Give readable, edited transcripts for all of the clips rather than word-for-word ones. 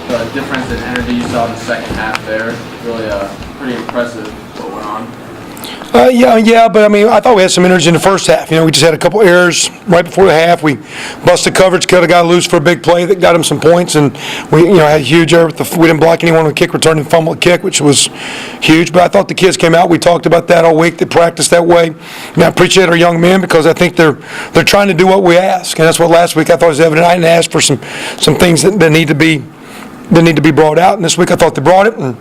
the difference in energy you saw in the second half there. Really pretty impressive what went on. Yeah, but I mean, I thought we had some energy in the first half. We just had a couple errors right before the half. We busted coverage, could have got loose for a big play that got him some points, and we, had a huge error. We didn't block anyone on the kick return and fumble a kick, which was huge. But I thought the kids came out. We talked about that all week. They practiced that way. And I appreciate our young men because I think they're trying to do what we ask, and that's what last week I thought was evident. I didn't ask for some things that need to be brought out, and this week I thought they brought it, and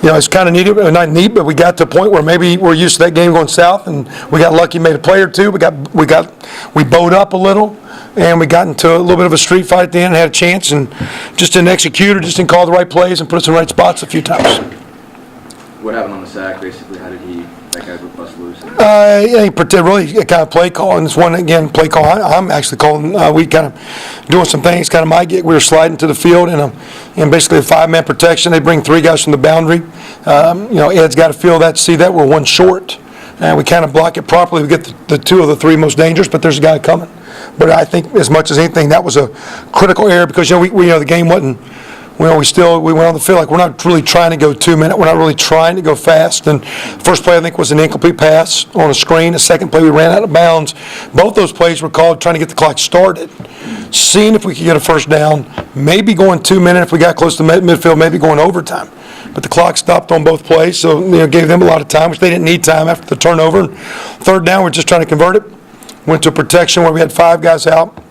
it's kind of neat, not neat, but we got to a point where maybe we're used to that game going south, and we got lucky, made a play or two. We bowed up a little, and we got into a little bit of a street fight at the end, and had a chance, and just didn't execute or just didn't call the right plays and put us in the right spots a few times. What happened on the sack? Basically, how did that guy bust loose? Really a kind of play call, and this one again play call. I'm actually calling. We kind of doing some things. Kind of my gig. We were sliding to the field in basically a 5-man protection. They bring 3 guys from the boundary. Ed's got to feel that, see that we're one short, and we kind of block it properly. We get the 2 of the 3 most dangerous, but there's a guy coming. But I think as much as anything, that was a critical error because we the game wasn't. We went on the field like we're not really trying to go 2-minute. We're not really trying to go fast. And first play I think was an incomplete pass on a screen. The second play we ran out of bounds. Both those plays were called trying to get the clock started, seeing if we could get a first down, maybe going 2-minute if we got close to midfield, maybe going overtime. But the clock stopped on both plays, so gave them a lot of time, which they didn't need time after the turnover. And third down, we're just trying to convert it. Went to a protection where we had 5 guys out.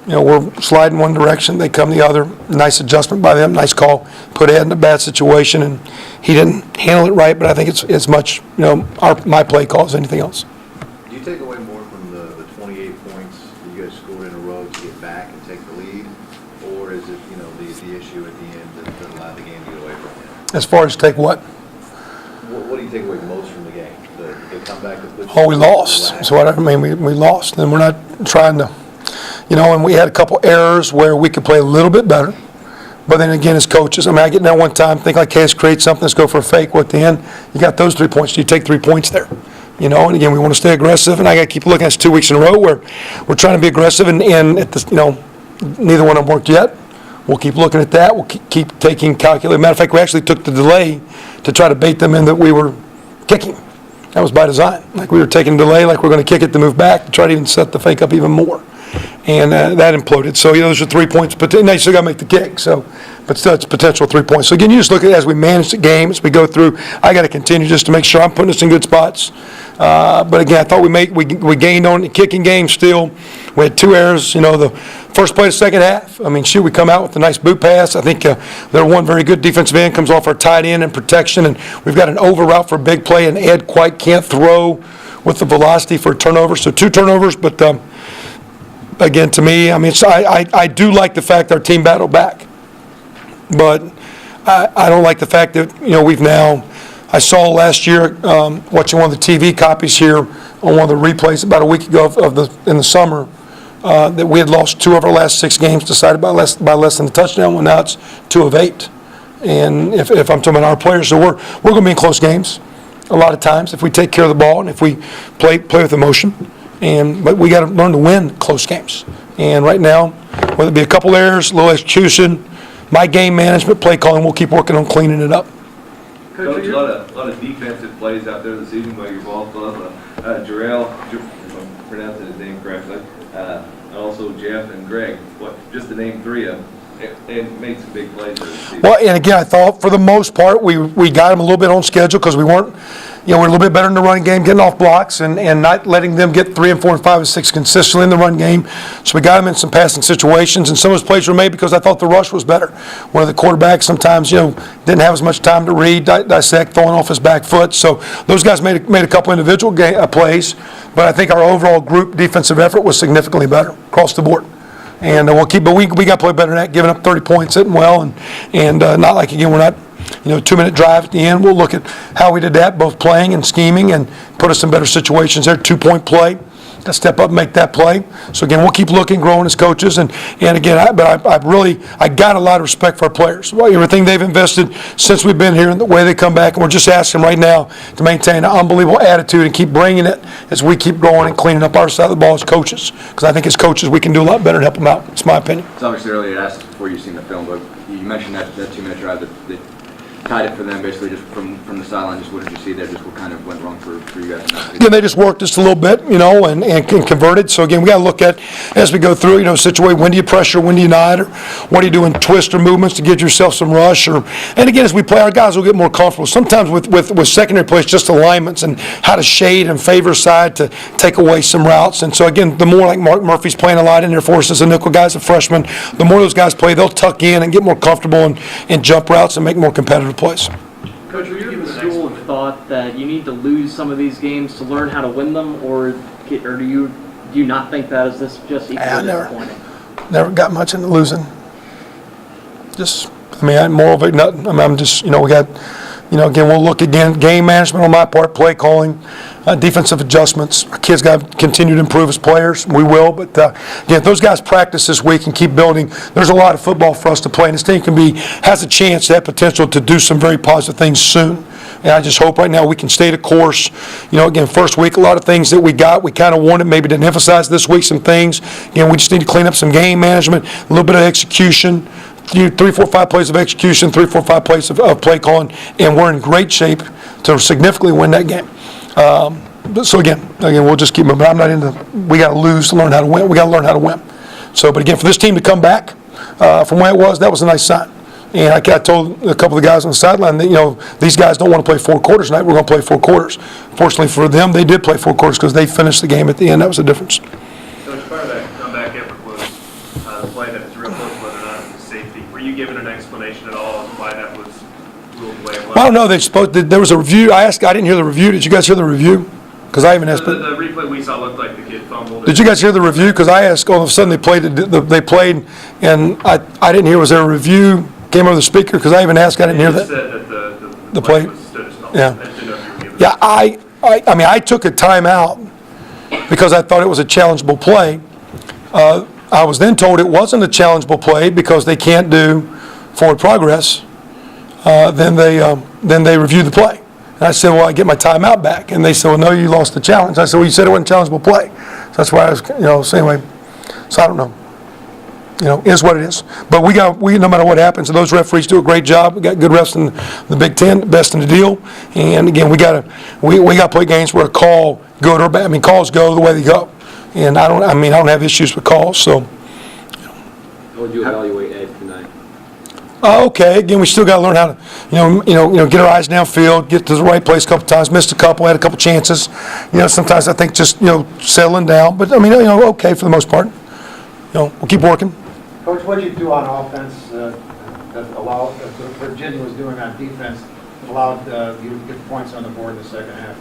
We're sliding one direction, they come the other. Nice adjustment by them, nice call. Put Ed in a bad situation, and he didn't handle it right, but I think it's much, my play call as anything else. Do you take away more from the 28 points that you guys scored in a row to get back and take the lead? Or is it, the issue at the end that allowed the game to get away from you? As far as take what? What do you take away most from the game? The comeback that puts you we lost. So we lost, and we're not trying to. And we had a couple errors where we could play a little bit better. But then again, as coaches, I get in there one time, think like, hey, let's create something, let's go for a fake. Well, at the end, you got those 3 points. Do you take 3 points there? And again, we want to stay aggressive. And I got to keep looking at 2 weeks in a row where we're trying to be aggressive. And at this, neither one of them worked yet. We'll keep looking at that. We'll keep taking calculated. Matter of fact, we actually took the delay to try to bait them in that we were kicking. That was by design. Like we were taking delay, like we're going to kick it to move back to try to even set the fake up even more. And that imploded. So those are 3 points. But now you still got to make the kick. So, but still, it's potential 3 points. So again, you just look at it as we manage the game, as we go through. I got to continue just to make sure I'm putting us in good spots. But again, I thought we gained on the kicking game. Still, we had 2 errors. The first play of the second half. We come out with a nice boot pass. I think there one very good defensive end comes off our tight end in protection, and we've got an over route for a big play, and Ed quite can't throw with the velocity for a turnover. So 2 turnovers, but. Again, to me, I do like the fact our team battled back, but I don't like the fact that we've now. I saw last year watching one of the TV copies here on one of the replays about a week ago in the summer that we had lost 2 of our last 6 games decided by less than a touchdown. Well, now it's 2 of 8, and if I'm talking about our players, so we're going to be in close games a lot of times if we take care of the ball and if we play with emotion. But we got to learn to win close games. And right now, whether it be a couple errors, a little execution, my game management, play calling, we'll keep working on cleaning it up. Coach, a lot of defensive plays out there this season by your ball club. Jarrell, if I'm pronouncing his name correctly, and also Jeff and Greg. Just to name 3 of them. And made some big plays this season. Well, and again, I thought for the most part we got them a little bit on schedule because we weren't, we're a little bit better in the running game, getting off blocks and not letting them get 3 and 4 and 5 and 6 consistently in the run game. So we got them in some passing situations, and some of those plays were made because I thought the rush was better. One of the quarterbacks sometimes, didn't have as much time to read, dissect, throwing off his back foot. So those guys made a couple individual plays, but I think our overall group defensive effort was significantly better across the board. And we'll keep, but we got to play better than that, giving up 30 points, hitting well, and not like, again, we're not, 2-minute drive at the end. We'll look at how we did that, both playing and scheming, and put us in better situations there. 2-point play, to step up and make that play. So again, we'll keep looking, growing as coaches, and again, I got a lot of respect for our players. Well, everything they've invested since we've been here and the way they come back, and we're just asking right now to maintain an unbelievable attitude and keep bringing it as we keep growing and cleaning up our side of the ball as coaches. Because I think as coaches we can do a lot better and help them out. It's my opinion. It's obviously early to ask before you've seen the film, but you You mentioned that 2-minute drive that tied it for them, basically just from the sideline. Just what did you see there? Just what kind of went wrong for you guys? Again, they just worked just a little bit, and converted. So again, we got to look at, as we go through, situation, when do you pressure, when do you not, or what are you doing, twist or movements to give yourself some rush, and again, as we play, our guys will get more comfortable. Sometimes with secondary plays, just alignments and how to shade and favor side to take away some routes. And so again, the more like Mark Murphy's playing a lot in there for us as a nickel guys, a freshman, the more those guys play, they'll tuck in and get more comfortable in jump routes and make more competitive plays. Coach, are you in the school of thought that you need to lose some of these games to learn how to win them, or do you not think that is this just equally disappointing? Never got much into losing. I'm more of it. I'm just, we got, again, we'll look again, game management on my part, play calling, defensive adjustments. Our kids got to continue to improve as players. We will, but again, if those guys practice this week and keep building, there's a lot of football for us to play, and this team has a chance, that potential to do some very positive things soon. And I just hope right now we can stay the course. Again, first week, a lot of things that we kind of wanted, maybe didn't emphasize this week some things. Again, we just need to clean up some game management, a little bit of execution. 3, 4, 5 plays of execution, 3, 4, 5 plays of play calling, and we're in great shape to significantly win that game. So again, we'll just keep moving. I'm not into, we got to lose to learn how to win. We got to learn how to win. So, but again, for this team to come back from where it was, that was a nice sign. And I told a couple of the guys on the sideline that, these guys don't want to play 4 quarters tonight. We're going to play 4 quarters. Fortunately for them, they did play 4 quarters because they finished the game at the end. That was the difference. Coach, part of that comeback effort was the play that was real close, whether or not it was safety. Were you given an explanation at all of why that was ruled the way it was? I don't know. There was a review. I didn't hear the review. Did you guys hear the review? Because I even asked. The replay we saw looked like the kid fumbled. Did you guys hear the review? Because I asked. All of a sudden they played, and I didn't hear. Was there a review? Came over the speaker because I even asked. I didn't hear that. Said that The play. was stood as fumbled. Yeah. I just didn't know if you were given Yeah, I took a timeout because I thought it was a challengeable play. I was then told it wasn't a challengeable play because they can't do forward progress. Then they reviewed the play. And I said, well, I get my timeout back. And they said, well, no, you lost the challenge. I said, well, you said it wasn't a challengeable play. So that's why I was, so anyway, so I don't know. It is what it is. But we no matter what happens, and those referees do a great job. We got good refs in the Big Ten, best in the deal. And again, we got to play games where a call good or bad. Calls go the way they go. And I don't have issues with calls. So. How would you evaluate Ed tonight? Okay. Again, we still got to learn how to, get our eyes downfield, get to the right place a couple times. Missed a couple, had a couple chances. Sometimes I think just settling down. But okay for the most part. We'll keep working. Coach, what did you do on offense that allowed, what Virginia was doing on defense, allowed you to get points on the board in the second half?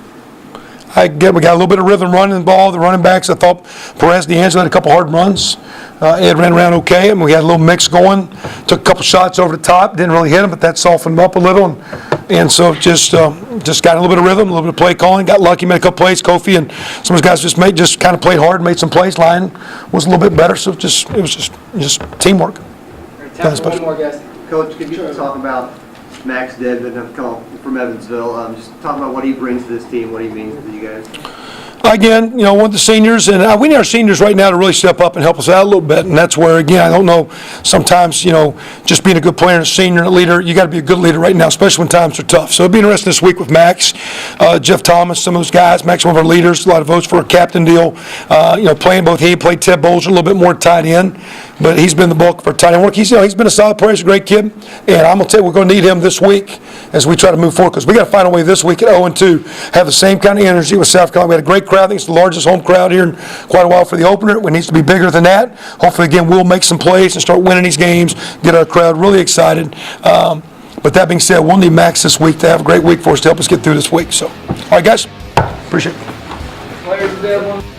We got a little bit of rhythm running the ball. The running backs, I thought Perez D'Angelo had a couple hard runs. Ed ran around okay, and we had a little mix going. Took a couple shots over the top. Didn't really hit him, but that softened him up a little. And so just got a little bit of rhythm, a little bit of play calling. Got lucky, made a couple plays. Kofi and some of those guys just kind of played hard, made some plays. Line was a little bit better, so it was just teamwork. One more, guys. Coach, could you talk about Max Dedman from Evansville? Just talk about what he brings to this team, what he means to you guys. Again, one of the seniors, and we need our seniors right now to really step up and help us out a little bit. And that's where, again, I don't know, sometimes, just being a good player and a senior and a leader, you got to be a good leader right now, especially when times are tough. So it'll be interesting this week with Max, Jeff Thomas, some of those guys. Max, one of our leaders, a lot of votes for a captain deal. Playing both. He played Ted Bolger a little bit more tight end, but he's been the bulk of our tight end work. He's been a solid player. He's a great kid. And I'm going to tell you, we're going to need him this week as we try to move forward, because we got to find a way this week at 0-2, have the same kind of energy with South Carolina. We had a great crowd. I think it's the largest home crowd here in quite a while for the opener. It needs to be bigger than that. Hopefully, again, we'll make some plays and start winning these games, get our crowd really excited. But that being said, we'll need Max this week to have a great week for us to help us get through this week. So, all right, guys, appreciate it. Players,